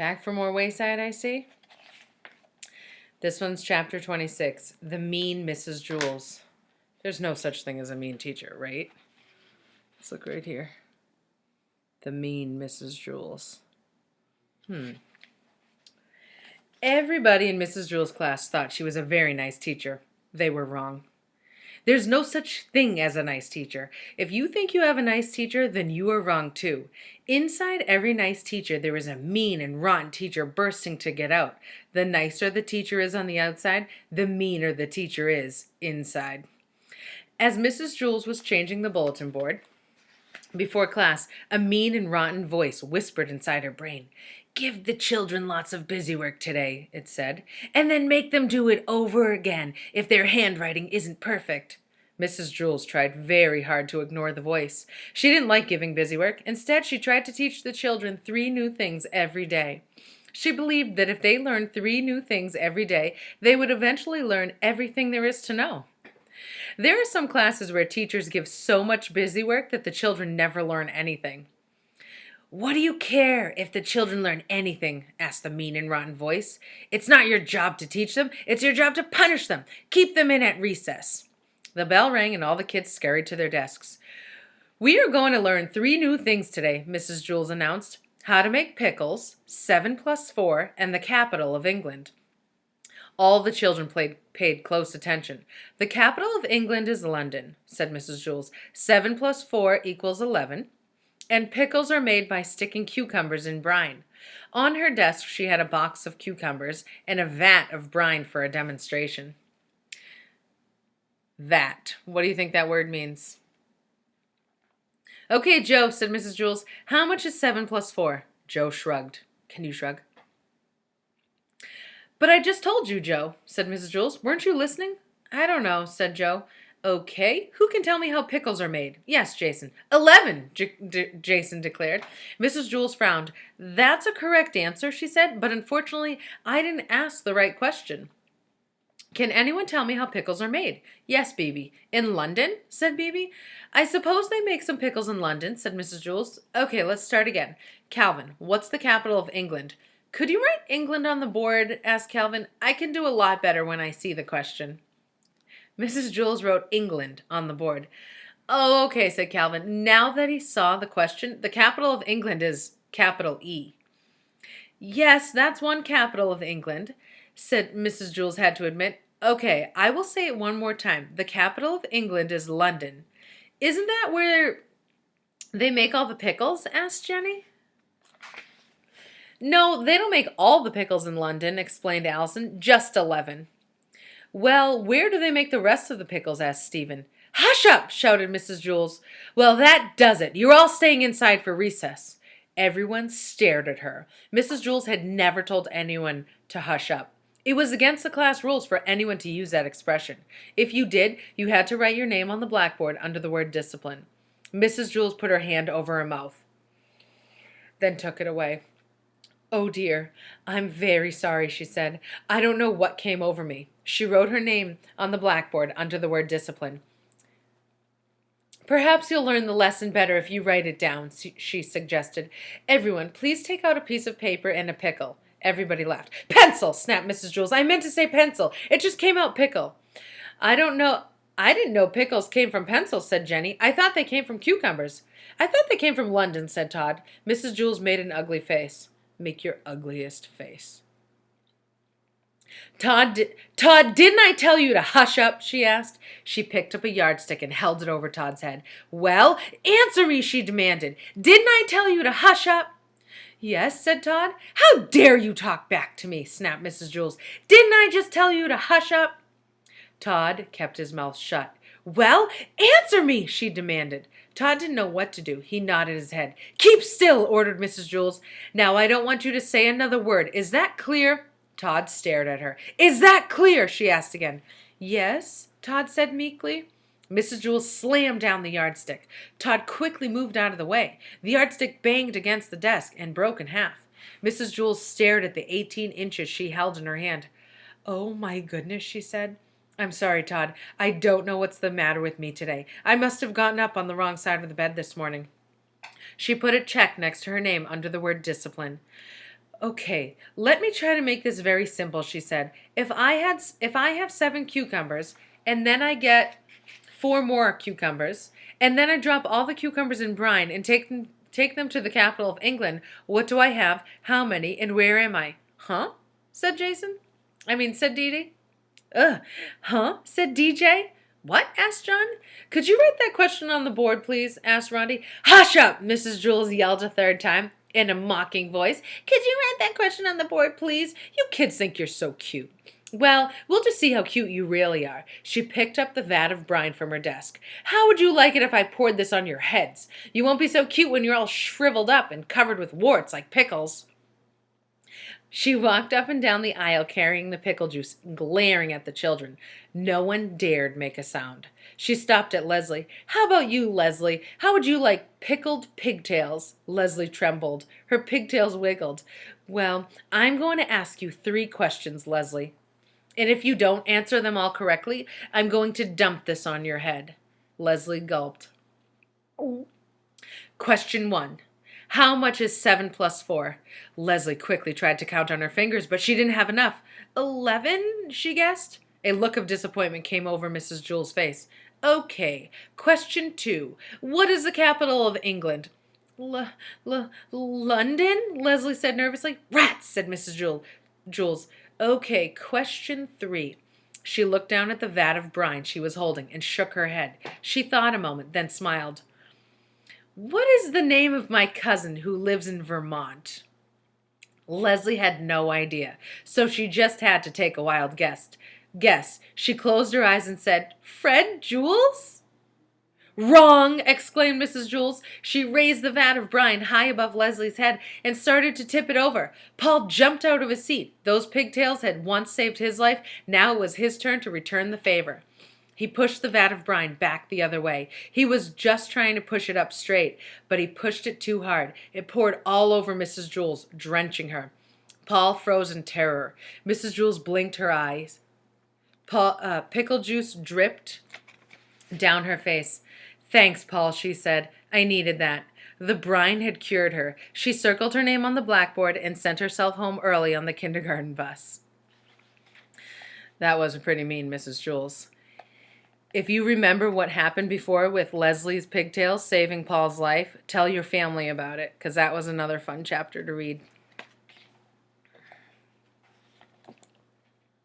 Back for more Wayside, I see. This one's chapter 26, The Mean Mrs. Jewls. There's no such thing as a mean teacher, right? Let's look right here. The Mean Mrs. Jewls. Everybody in Mrs. Jewls' class thought she was a very nice teacher. They were wrong. There's no such thing as a nice teacher. If you think you have a nice teacher, then you are wrong too. Inside every nice teacher, there is a mean and rotten teacher bursting to get out. The nicer the teacher is on the outside, the meaner the teacher is inside. As Mrs. Jewls was changing the bulletin board before class, a mean and rotten voice whispered inside her brain. "Give the children lots of busy work today," it said, "and then make them do it over again if their handwriting isn't perfect." Mrs. Jewls tried very hard to ignore the voice. She didn't like giving busy work. Instead, she tried to teach the children 3 new things every day. She believed that if they learned 3 new things every day, they would eventually learn everything there is to know. There are some classes where teachers give so much busy work that the children never learn anything. "What do you care if the children learn anything?" asked the mean and rotten voice. "It's not your job to teach them. It's your job to punish them. Keep them in at recess." The bell rang and all the kids scurried to their desks. "We are going to learn 3 new things today," Mrs. Jewls announced. "How to make pickles, 7 plus 4, and the capital of England." All the children paid close attention. "The capital of England is London," said Mrs. Jewls. 7 plus 4 equals 11. And pickles are made by sticking cucumbers in brine. On her desk, she had a box of cucumbers and a vat of brine for a demonstration. Vat. What do you think that word means? "Okay, Joe," said Mrs. Jewls. "How much is 7 plus 4? Joe shrugged. Can you shrug? "But I just told you, Joe," said Mrs. Jewls. "Weren't you listening?" "I don't know," said Joe. "Okay, who can tell me how pickles are made?" "Yes, Jason." 11, Jason declared. Mrs. Jewls frowned. "That's a correct answer," she said, "but unfortunately, I didn't ask the right question." "Can anyone tell me how pickles are made?" "Yes, Bibi." "In London?" said Bibi. "I suppose they make some pickles in London," said Mrs. Jewls. "Okay, let's start again. Calvin, what's the capital of England?" "Could you write England on the board?" asked Calvin. "I can do a lot better when I see the question." Mrs. Jewls wrote England on the board. "Oh, okay," said Calvin. Now that he saw the question, the capital of England is capital E. "Yes, that's one capital of England," said Mrs. Jewls had to admit. "Okay, I will say it one more time. The capital of England is London." "Isn't that where they make all the pickles?" asked Jenny. "No, they don't make all the pickles in London," explained Allison. "Just 11. "Well, where do they make the rest of the pickles?" asked Stephen. "Hush up!" shouted Mrs. Jewls. "Well, that does it. You're all staying inside for recess." Everyone stared at her. Mrs. Jewls had never told anyone to hush up. It was against the class rules for anyone to use that expression. If you did, you had to write your name on the blackboard under the word discipline. Mrs. Jewls put her hand over her mouth, then took it away. "Oh dear, I'm very sorry," she said. "I don't know what came over me." She wrote her name on the blackboard under the word discipline. "Perhaps you'll learn the lesson better if you write it down," she suggested. "Everyone, please take out a piece of paper and a pickle." Everybody laughed. "Pencil!" snapped Mrs. Jewls. "I meant to say pencil. It just came out pickle." I didn't know pickles came from pencils," said Jenny. "I thought they came from cucumbers." "I thought they came from London," said Todd. Mrs. Jewls made an ugly face. "Make your ugliest face." Todd, didn't I tell you to hush up?" she asked. She picked up a yardstick and held it over Todd's head. "Well, answer me," she demanded. "Didn't I tell you to hush up?" "Yes," said Todd. "How dare you talk back to me?" snapped Mrs. Jewls. "Didn't I just tell you to hush up?" Todd kept his mouth shut. "Well, answer me," she demanded. Todd didn't know what to do. He nodded his head. "Keep still," ordered Mrs. Jewls. "Now I don't want you to say another word. Is that clear?" Todd stared at her. "Is that clear?" she asked again. "Yes," Todd said meekly. Mrs. Jewls slammed down the yardstick. Todd quickly moved out of the way. The yardstick banged against the desk and broke in half. Mrs. Jewls stared at the 18 inches she held in her hand. "Oh my goodness," she said. "I'm sorry, Todd. I don't know what's the matter with me today. I must have gotten up on the wrong side of the bed this morning." She put a check next to her name under the word discipline. Okay, let me try to make this very simple, she said. If I have 7 cucumbers and then I get 4 more cucumbers and then I drop all the cucumbers in brine and take them to the capital of England, what do I have? How many? And where am I? Huh? said Jason. Said Dee Dee. Ugh. Huh? said DJ. What? asked John. Could you write that question on the board, please? asked Roddy. Hush up! Mrs. Jewls yelled a third time in a mocking voice. Could you write that question on the board, please? You kids think you're so cute. Well, we'll just see how cute you really are. She picked up the vat of brine from her desk. How would you like it if I poured this on your heads? You won't be so cute when you're all shriveled up and covered with warts like pickles. She walked up and down the aisle carrying the pickle juice, glaring at the children. No one dared make a sound. She stopped at Leslie. How about you, Leslie? How would you like pickled pigtails? Leslie trembled. Her pigtails wiggled. Well, I'm going to ask you 3 questions, Leslie. And if you don't answer them all correctly, I'm going to dump this on your head. Leslie gulped. Question 1. How much is 7 plus 4? Leslie quickly tried to count on her fingers, but she didn't have enough. 11, she guessed. A look of disappointment came over Mrs. Jewls' face. Okay, question 2. What is the capital of England? London? Leslie said nervously. Rats, said Mrs. Jewls. Okay, question 3. She looked down at the vat of brine she was holding and shook her head. She thought a moment, then smiled. What is the name of my cousin who lives in Vermont? Leslie had no idea, so she just had to take a wild guess. She closed her eyes and said, Fred Jewls? Wrong! exclaimed Mrs. Jewls. She raised the vat of brine high above Leslie's head and started to tip it over. Paul jumped out of his seat. Those pigtails had once saved his life. Now it was his turn to return the favor. He pushed the vat of brine back the other way. He was just trying to push it up straight, but he pushed it too hard. It poured all over Mrs. Jewls, drenching her. Paul froze in terror. Mrs. Jewls blinked her eyes. Pickle juice dripped down her face. Thanks, Paul, she said. I needed that. The brine had cured her. She circled her name on the blackboard and sent herself home early on the kindergarten bus. That was pretty mean, Mrs. Jewls. If you remember what happened before with Leslie's pigtails saving Paul's life, tell your family about it, because that was another fun chapter to read.